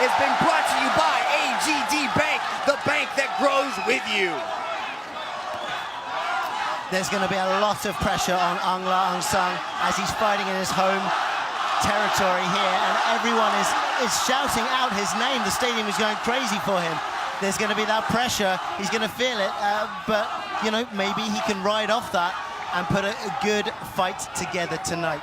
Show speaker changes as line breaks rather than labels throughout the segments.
has been brought to you by AGD Bank, the bank that grows with you.
There's going to be a lot of pressure on Aung La Aung Sang as he's fighting in his home territory here, and everyone is shouting out his name. The stadium is going crazy for him. There's going to be that pressure. He's going to feel it, but you know, maybe he can ride off that and put a good fight together tonight.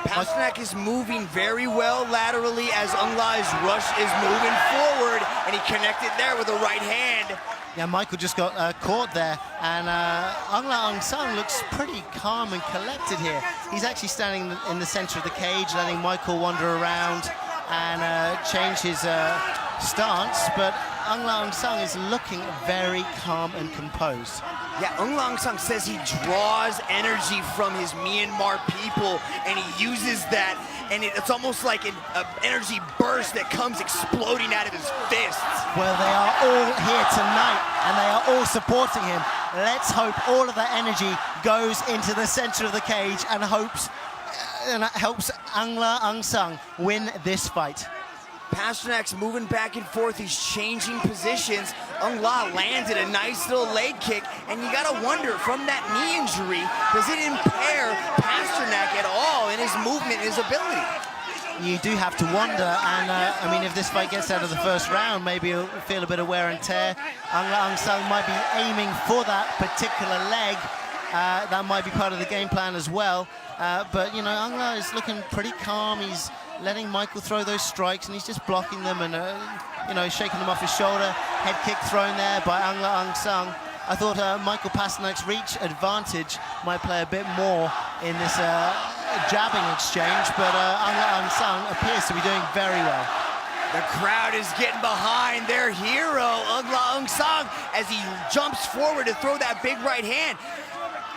Pasternak is moving very well laterally as Aung La's rush is moving forward, and he connected there with a right hand.
Yeah, Michael just got caught there, and Aung La Aung Sang looks pretty calm and collected here. He's actually standing in the center of the cage, letting Michael wander around and change his stance, but Aung La Aung Sang is looking very calm and composed.
Yeah, Aung La Aung Sang says he draws energy from his Myanmar people, and he uses that, and it's almost like an energy burst that comes exploding out of his fists.
Well, they are all here tonight, and they are all supporting him. Let's hope all of that energy goes into the center of the cage and helps Aung La Aung Sang win this fight.
Pasternak's moving back and forth, he's changing positions. Aung La landed a nice little leg kick, and you gotta wonder, from that knee injury, does it impair Pasternak at all in his movement, his ability?
You do have to wonder, and I mean, if this fight gets out of the first round, maybe you'll feel a bit of wear and tear. Aung La Aung Sang might be aiming for that particular leg. That might be part of the game plan as well. But, you know, Aung La is looking pretty calm. He's letting Michael throw those strikes, and he's just blocking them and, you know, shaking them off his shoulder. Head kick thrown there by Aung La Aung Sang. I thought Michael Pasternak's reach advantage might play a bit more in this jabbing exchange, but Aung La Aung Sang appears to be doing very well.
The crowd is getting behind their hero, Aung La Aung Sang, as he jumps forward to throw that big right hand.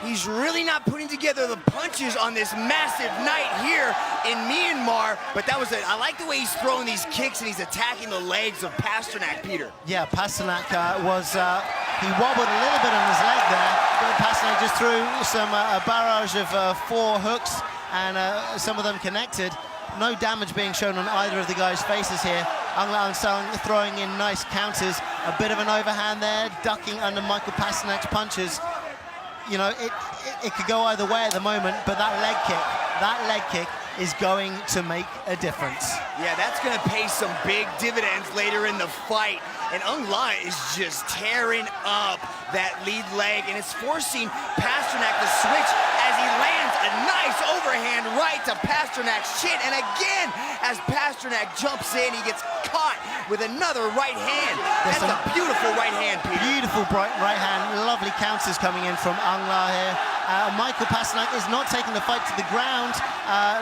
He's really not putting together the punches on this massive night here in Myanmar, but I like the way he's throwing these kicks and he's attacking the legs of Pasternak, Peter.
Yeah, Pasternak he wobbled a little bit on his leg there, but Pasternak just threw a barrage of 4 hooks, and some of them connected. No damage being shown on either of the guys' faces here. Aung La Aung Sang throwing in nice counters, a bit of an overhand there, ducking under Michael Pasternak's punches. You know, it could go either way at the moment, but that leg kick is going to make a difference.
Yeah, that's going to pay some big dividends later in the fight. And Aung La is just tearing up that lead leg, and it's forcing Pasternak to switch as he lands a nice overhand right to Pasternak's chin. And again, as Pasternak jumps in, he gets caught with another right hand. That's a beautiful right hand, Peter.
Beautiful bright right hand. Lovely counters coming in from Aung La here. Michael Pasternak is not taking the fight to the ground.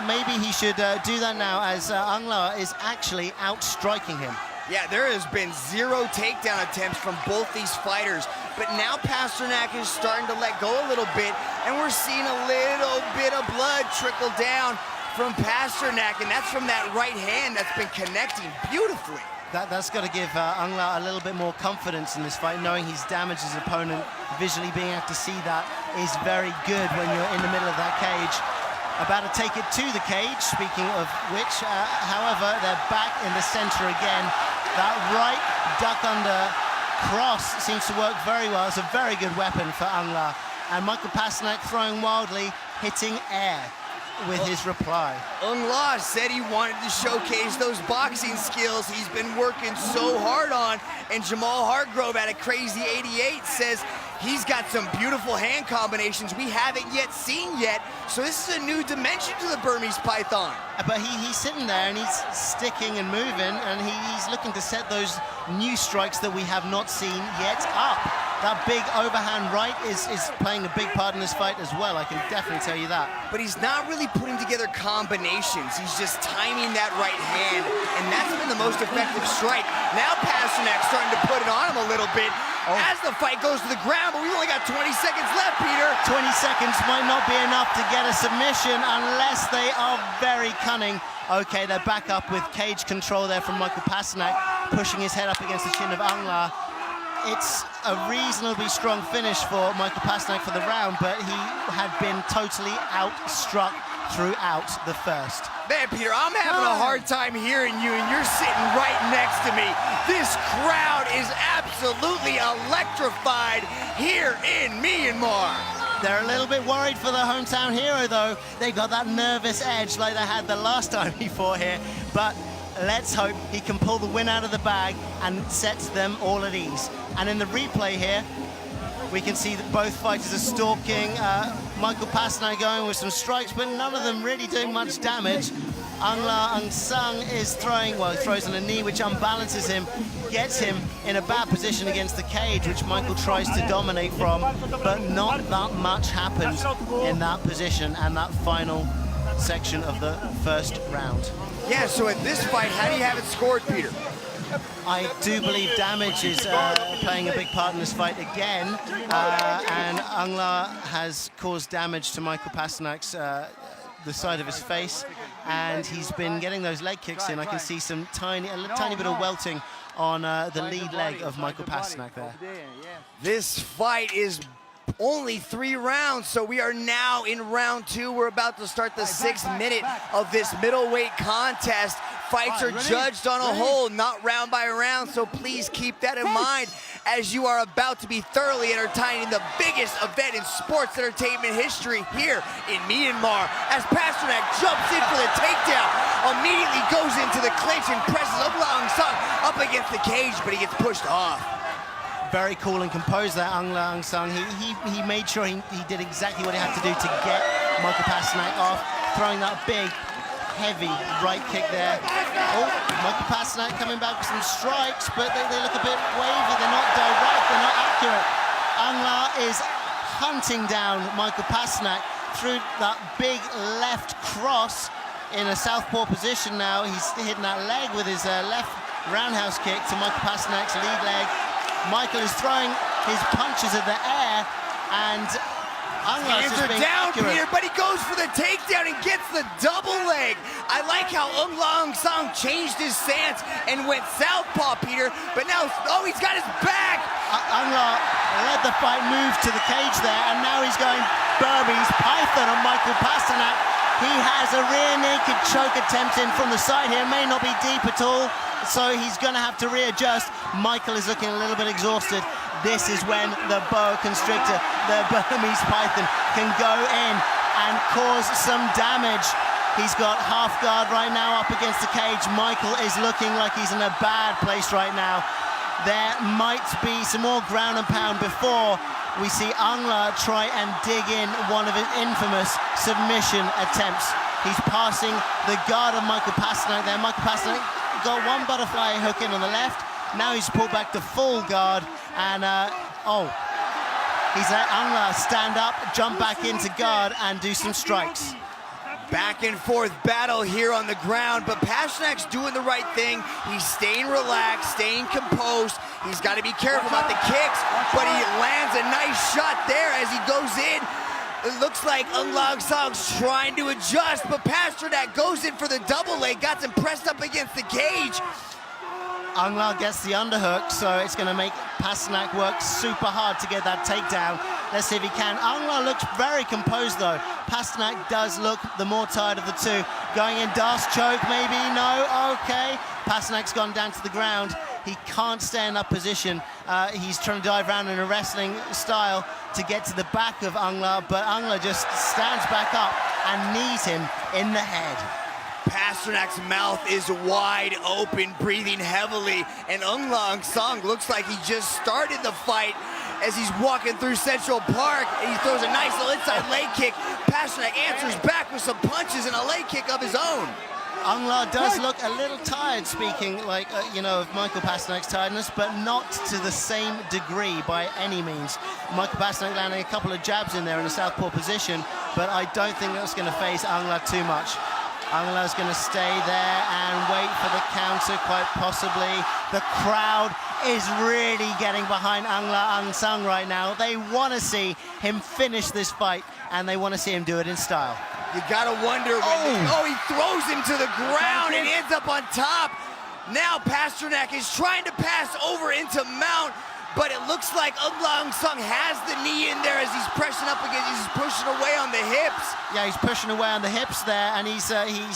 Maybe he should do that now, as Aung La is actually outstriking him.
Yeah, there has been 0 takedown attempts from both these fighters, but now Pasternak is starting to let go a little bit, and we're seeing a little bit of blood trickle down from Pasternak, and that's from that right hand that's been connecting beautifully.
That's got to give Aung La a little bit more confidence in this fight, knowing he's damaged his opponent. Visually being able to see that is very good when you're in the middle of that cage. About to take it to the cage, speaking of which, however, they're back in the center again. That right duck under cross seems to work very well. It's a very good weapon for Aung La. And Michael Pasternak throwing wildly, hitting air with his reply.
Aung La said he wanted to showcase those boxing skills he's been working so hard on, and Jamal Hargrove at a crazy 88 says he's got some beautiful hand combinations we haven't yet seen yet, so this is a new dimension to the Burmese Python.
But he's sitting there and he's sticking and moving, and he's looking to set those new strikes that we have not seen yet up. That big overhand right is playing a big part in this fight as well, I can definitely tell you that.
But he's not really putting together combinations, he's just timing that right hand, and that's been the most effective strike. Now Pasternak's starting to put it on him a little bit as the fight goes to the ground, but we've only got 20 seconds left, Peter.
20 seconds might not be enough to get a submission unless they are very cunning. Okay, they're back up with cage control there from Michael Pasternak, pushing his head up against the chin of Aung La. It's a reasonably strong finish for Michael Pasternak for the round, but he had been totally outstruck throughout the first.
Man, Peter, I'm having a hard time hearing you, and you're sitting right next to me. This crowd is absolutely electrified here in Myanmar.
They're a little bit worried for the hometown hero, though. They got that nervous edge like they had the last time he fought here. But let's hope he can pull the win out of the bag and sets them all at ease. And in the replay here, we can see that both fighters are stalking Michael Pasternak, going with some strikes, but none of them really doing much damage. Aung Sang is throwing, well, he throws on a knee, which unbalances him, gets him in a bad position against the cage, which Michael tries to dominate from, but not that much happened in that position and that final section of the first round.
Yeah, so in this fight, how do you have it scored, Peter?
I do believe damage is playing a big part in this fight again, and Aung La has caused damage to Michael Pasternak's the side of his face, and he's been getting those leg kicks in. I can see some tiny bit of welting on the lead leg of Michael Pasternak there.
This fight is only 3 rounds, so we are now in round 2. We're about to start the 6th minute of this middleweight contest. Fights are judged on a whole, not round by round, so please keep that in mind as you are about to be thoroughly entertaining the biggest event in sports entertainment history here in Myanmar. As Pasternak jumps in for the takedown, immediately goes into the clinch and presses Aung Sang up against the cage, but he gets pushed off.
Very cool and composed there, Aung Sang. He made sure he did exactly what he had to do to get Michael Pasternak off, throwing that big, heavy right kick there. Oh, Michael Pasternak coming back with some strikes, but they look a bit wavy. They're not direct, they're not accurate. Aung La is hunting down Michael Pasternak through that big left cross in a southpaw position now. He's hitting that leg with his left roundhouse kick to Michael Pasternak's lead leg. Michael is throwing his punches at the air, and
hands are down, Peter, but he goes for the takedown and gets the double leg. I like how Aung Sang changed his stance and went southpaw, Peter, but now, oh, he's got his back.
Aung La let the fight move to the cage there, and now he's going Burmese Python on Michael Pasternak. He has a rear naked choke attempt in from the side here, may not be deep at all, so he's going to have to readjust. Michael is looking a little bit exhausted. This is when the boa constrictor, the Burmese Python, can go in and cause some damage. He's got half guard right now up against the cage. Michael is looking like he's in a bad place right now. There might be some more ground and pound before we see Aung La try and dig in one of his infamous submission attempts. He's passing the guard of Michael Pasternak there. Michael Pasternak got one butterfly hook in on the left. Now he's pulled back to full guard, and he's let Aung La stand up, jump back into guard, and do some strikes.
Back and forth battle here on the ground, but Pasternak's doing the right thing. He's staying relaxed, staying composed. He's got to be careful about the kicks, but he lands a nice shot there as he goes in. It looks like Aung Sang's trying to adjust, but Pasternak goes in for the double leg, got him pressed up against the cage.
Aung La gets the underhook, so it's going to make Pasternak work super hard to get that takedown. Let's see if he can. Aung La looks very composed, though. Pasternak does look the more tired of the two. Going in, Das choke, maybe, no, okay. Pasternak's gone down to the ground. He can't stay in that position. He's trying to dive around in a wrestling style to get to the back of Aung La, but Aung La just stands back up and knees him in the head.
Pasternak's mouth is wide open, breathing heavily, and Aung Sang looks like he just started the fight as he's walking through Central Park, and he throws a nice little inside leg kick. Pasternak answers back with some punches and a leg kick of his own.
Aung La does look a little tired, speaking like, of Michael Pasternak's tiredness, but not to the same degree by any means. Michael Pasternak landing a couple of jabs in there in a southpaw position, but I don't think that's going to faze Aung La too much. Aung La's going to stay there and wait for the counter, quite possibly. The crowd is really getting behind Aung Sang right now. They want to see him finish this fight, and they want to see him do it in style.
You gotta wonder when he throws him to the ground and ends up on top. Now Pasternak is trying to pass over into mount. but it looks like Ung Sung has the knee in there as he's pressing up against, he's pushing away on the hips.
Yeah, he's pushing away on the hips there, and he's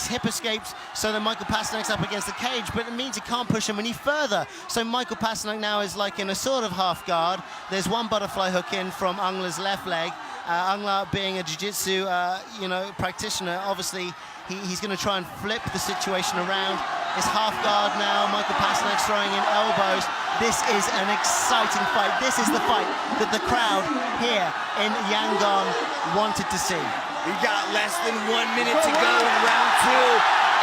hip escaped, so that Michael Pasternak's up against the cage, but it means he can't push him any further. So Michael Pasternak now is like in a sort of half guard. There's one butterfly hook in from Ungla's left leg. Ungla, being a jiu-jitsu practitioner, obviously he's going to try and flip the situation around. It's half guard now. Michael Pasternak's throwing in elbows. This is an exciting fight. This is the fight that the crowd here in Yangon wanted to see.
We got less than 1 minute to go in round 2.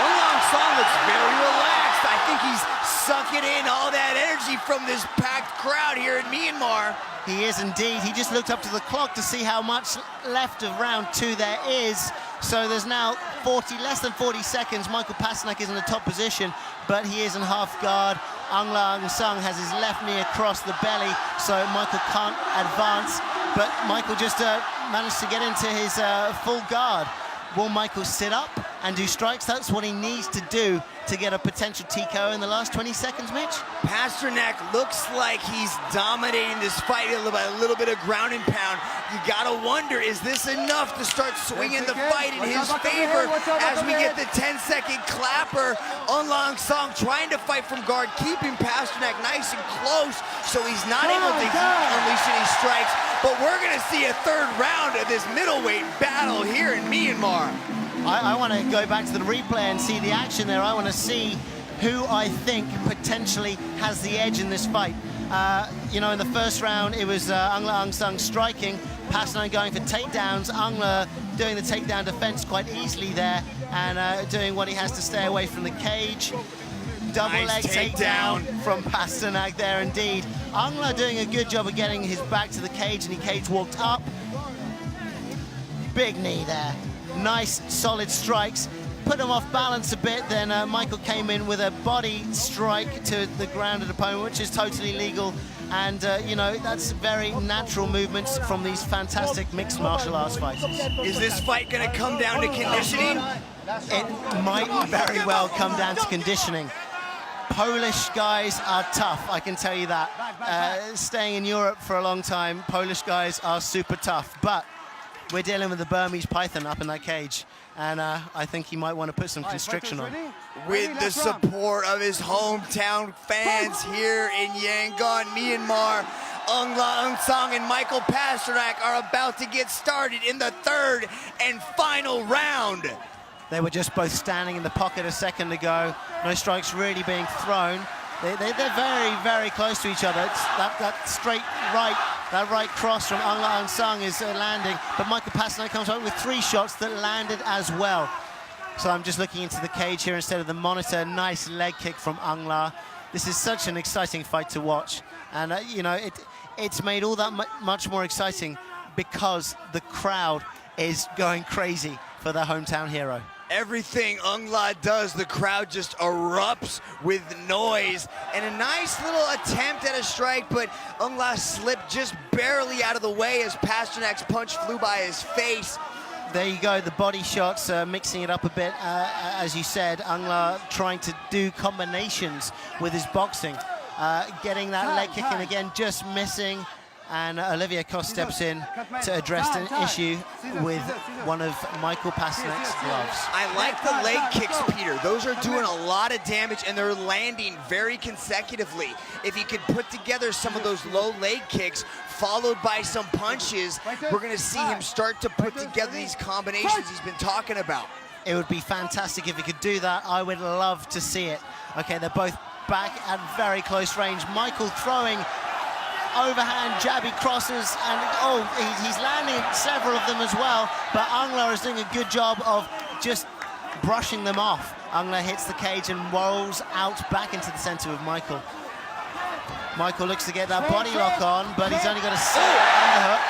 Ung Sung looks very relaxed. I think he's sucking in all that energy from this packed crowd here in Myanmar.
He is indeed. He just looked up to the clock to see how much left of round 2 there is. So there's now less than 40 seconds. Michael Pasternak is in the top position, but he is in half guard. Ung Sung has his left knee across the belly, so Michael can't advance. But Michael just managed to get into his full guard. Will Michael sit up and do strikes? That's what he needs to do to get a potential TKO in the last 20 seconds, Mitch.
Pasternak looks like he's dominating this fight a little bit of ground and pound. You gotta wonder, is this enough to start swinging the fight in his favor as we get the 10-second clapper? Ung Sung trying to fight from guard, keeping Pasternak nice and close so he's not able to unleash any strikes. But we're gonna see a third round of this middleweight battle here in Myanmar.
I want to go back to the replay and see the action there. I want to see who I think potentially has the edge in this fight. In the first round, it was Ung Sung striking, Pasternak going for takedowns, Ungla doing the takedown defense quite easily there, and doing what he has to stay away from the cage. Double leg takedown from Pasternak there indeed. Ungla doing a good job of getting his back to the cage, and he cage walked up. Big knee there. Nice, solid strikes. Put him off balance a bit, then Michael came in with a body strike to the grounded opponent, which is totally legal. And, that's very natural movements from these fantastic mixed martial arts fighters.
Is this fight going to come down to conditioning?
It might very well come down to conditioning. Polish guys are tough, I can tell you that. Staying in Europe for a long time, Polish guys are super tough. But we're dealing with the Burmese python up in that cage, and I think he might want to put some constriction on.
With the support of his hometown fans here in Yangon, Myanmar, Ung Sung and Michael Pasternak are about to get started in the third and final round.
They were just both standing in the pocket a second ago. No strikes really being thrown. They're very, very close to each other. It's that straight right, that right cross from Ung Sung is landing, but Michael Pasternak comes up with 3 shots that landed as well. So I'm just looking into the cage here instead of the monitor. Nice leg kick from Ungla. This is such an exciting fight to watch, and it's made all that much more exciting because the crowd is going crazy for their hometown hero.
Everything Ungla does, the crowd just erupts with noise. And a nice little attempt at a strike, but Ungla slipped just barely out of the way as Pasternak's punch flew by his face.
There you go, the body shots, mixing it up a bit. As you said, Ungla trying to do combinations with his boxing. Getting that leg kick in again, just missing. And Olivia Koss steps in to address an issue with one of Michael Pasternak's gloves.
I like the leg kicks, Peter. Those are doing a lot of damage, and they're landing very consecutively. If he could put together some of those low leg kicks, followed by some punches, we're going to see him start to put together these combinations he's been talking about.
It would be fantastic if he could do that. I would love to see it. Okay, they're both back at very close range. Michael throwing overhand jabby crosses, and he's landing several of them as well, but Ungla is doing a good job of just brushing them off. Ungla hits the cage and rolls out back into the center of Michael. Michael looks to get that body lock on, but he's only got a underhook.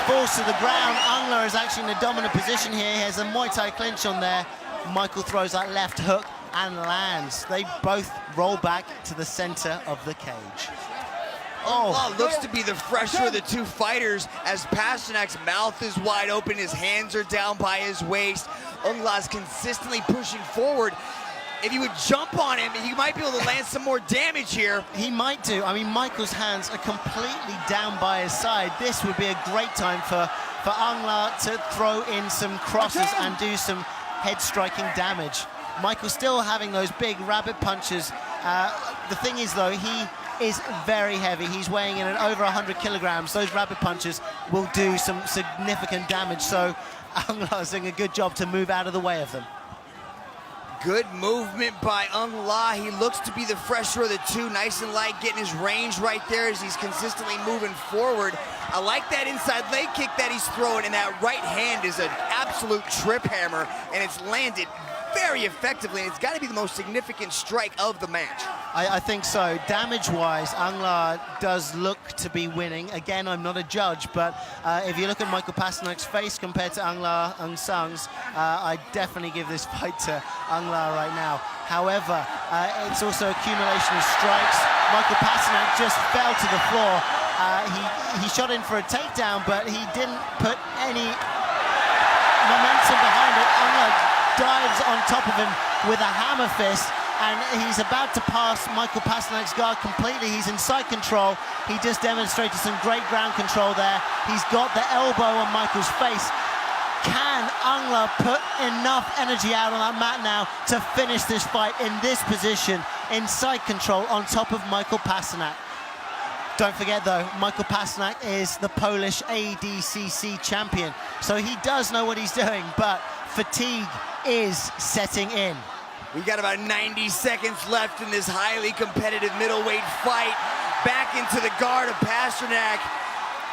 Falls to the ground. Ungla is actually in a dominant position here. He has a Muay Thai clinch on there. Michael throws that left hook and lands. They both roll back to the center of the cage.
Looks to be the fresher of the two fighters as Pasternak's mouth is wide open, his hands are down by his waist. Ungla's consistently pushing forward. if you would jump on him, he might be able to land some more damage here.
He might do. I mean, Michael's hands are completely down by his side. This would be a great time for Ang La to throw in some crosses and do some head striking damage. Michael's still having those big rabbit punches. The thing is, though, he is very heavy. He's weighing in at over 100 kilograms. Those rabbit punches will do some significant damage. So Ang La is doing a good job to move out of the way of them.
Good movement by Ang La. He looks to be the fresher of the two, nice and light, getting his range right there as he's consistently moving forward. I like that inside leg kick that he's throwing, and that right hand is an absolute trip hammer, and it's landed very effectively, and it's got to be the most significant strike of the match.
I think so. Damage-wise, Ang La does look to be winning. Again, I'm not a judge, but if you look at Michael Pasternak's face compared to Ang Sang's, I definitely give this fight to Ang La right now. However, it's also accumulation of strikes. Michael Pasternak just fell to the floor. He shot in for a takedown, but he didn't put any momentum behind it. Ang La dives on top of him with a hammer fist, and he's about to pass Michael Pasternak's guard completely. He's in side control. He just demonstrated some great ground control there. He's got the elbow on Michael's face. Can Ang La put enough energy out on that mat now to finish this fight in this position, in side control on top of Michael Pasternak? Don't forget, though, Michael Pasternak is the Polish ADCC champion, so he does know what he's doing, but fatigue is setting in.
We got about 90 seconds left in this highly competitive middleweight fight. Back into the guard of Pasternak.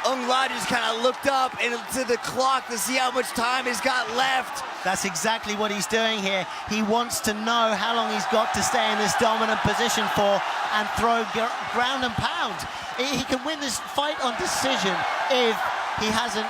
Ang La just kind of looked up into the clock to see how much time he's got left.
That's exactly what he's doing here. He wants to know how long he's got to stay in this dominant position for and throw ground and pound. He can win this fight on decision if he hasn't,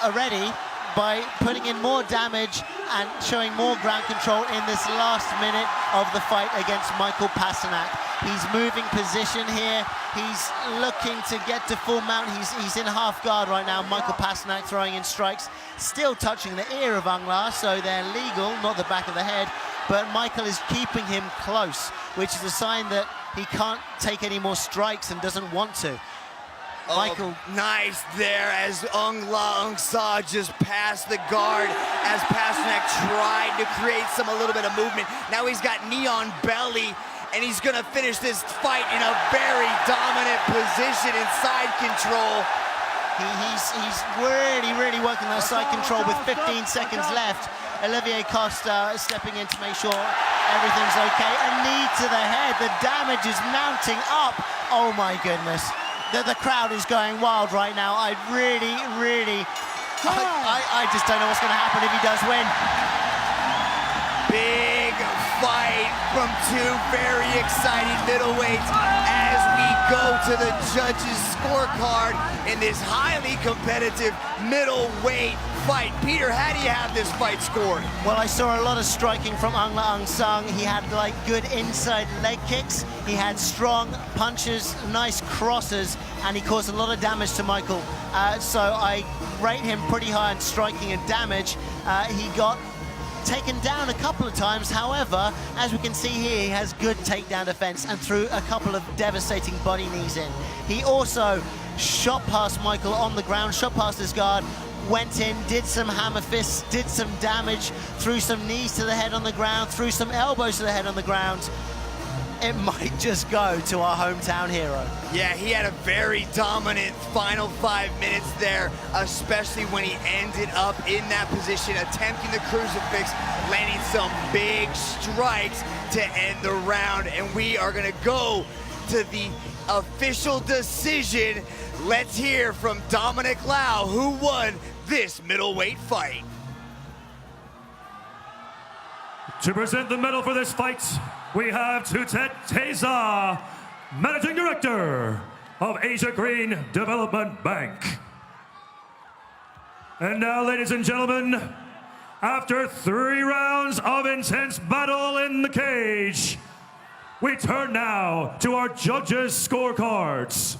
already, by putting in more damage and showing more ground control in this last minute of the fight against Michael Pasternak. He's moving position here. He's looking to get to full mount. He's in half guard right now. Michael Pasternak throwing in strikes, still touching the ear of Ang La, so they're legal, not the back of the head. But Michael is keeping him close, which is a sign that he can't take any more strikes and doesn't want to. Michael.
Nice there as Ang Sa just passed the guard as Pasternak tried to create a little bit of movement. Now he's got knee on belly, and he's gonna finish this fight in a very dominant position in side control.
He's really working that side control with 15 seconds left. Olivier Costa stepping in to make sure everything's okay. A knee to the head. The damage is mounting up. Oh my goodness. The crowd is going wild right now. I just don't know what's going to happen if he does win.
Big fight from two very exciting middleweights as we go to the judges' scorecard in this highly competitive middleweight fight. Peter, how do you have this fight scored?
Well, I saw a lot of striking from Ang Sang. He had good inside leg kicks. He had strong punches, nice crosses, and he caused a lot of damage to Michael. So I rate him pretty high in striking and damage. He got taken down a couple of times. However, as we can see here, he has good takedown defense and threw a couple of devastating body knees in. He also shot past Michael on the ground, shot past his guard, went in, did some hammer fists, did some damage, threw some knees to the head on the ground, threw some elbows to the head on the ground. It might just go to our hometown hero.
Yeah, he had a very dominant final 5 minutes there, especially when he ended up in that position, attempting the crucifix, landing some big strikes to end the round. And we are gonna go to the official decision. Let's hear from Dominic Lau, who won this middleweight fight.
To present the medal for this fight, we have Tutet Teza, Managing Director of Asia Green Development Bank. And now, ladies and gentlemen, after 3 rounds of intense battle in the cage, we turn now to our judges' scorecards,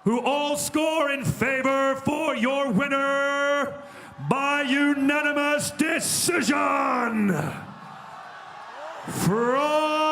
who all score in favor for your winner by unanimous decision. from